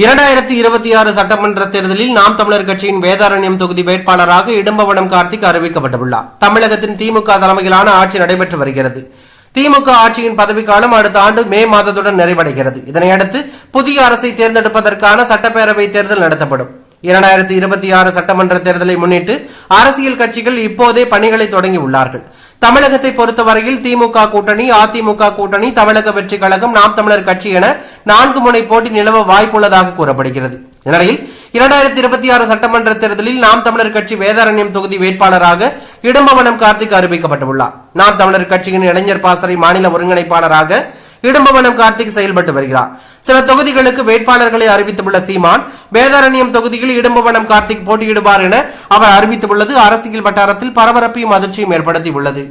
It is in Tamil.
2026 சட்டமன்ற தேர்தலில் நாம் தமிழர் கட்சியின் வேதாரண்யம் தொகுதி வேட்பாளராக இடும்பவனம் கார்த்திக் அறிவிக்கப்பட்டுள்ளார். தமிழகத்தின் திமுக தலைமையிலான ஆட்சி நடைபெற்று வருகிறது. திமுக ஆட்சியின் பதவிக்காலம் அடுத்த ஆண்டு மே மாதத்துடன் நிறைவடைகிறது. இதனையடுத்து புதிய அரசை தேர்ந்தெடுப்பதற்கான சட்டப்பேரவை தேர்தல் நடத்தப்படும். 2026 சட்டமன்ற தேர்தலை முன்னிட்டு அரசியல் கட்சிகள் இப்போதே பணிகளை தொடங்கி உள்ளார்கள். தமிழகத்தை பொறுத்தவரையில் திமுக கூட்டணி, அதிமுக கூட்டணி, தமிழக வெற்றி கழகம், நாம் தமிழர் கட்சி என 4 முனை போட்டி நிலவ வாய்ப்புள்ளதாக கூறப்படுகிறது. இந்நிலையில் 2026 சட்டமன்ற தேர்தலில் நாம் தமிழர் கட்சி வேதாரண்யம் தொகுதி வேட்பாளராக இடும்பவனம் கார்த்திக் அறிவிக்கப்பட்டுள்ளார். நாம் தமிழர் கட்சியின் இளைஞர் பாசறை மாநில ஒருங்கிணைப்பாளராக இடும்பவனம் கார்த்திக் செயல்பட்டு வருகிறார். சில தொகுதிகளுக்கு வேட்பாளர்களை அறிவித்துள்ள சீமான், வேதாரண்யம் தொகுதியில் இடும்பவனம் கார்த்திக் போட்டியிடுவார் என அவர் அறிவித்துள்ளது அரசியல் வட்டாரத்தில் பரபரப்பையும் அதிர்ச்சியும் ஏற்படுத்தியுள்ளது.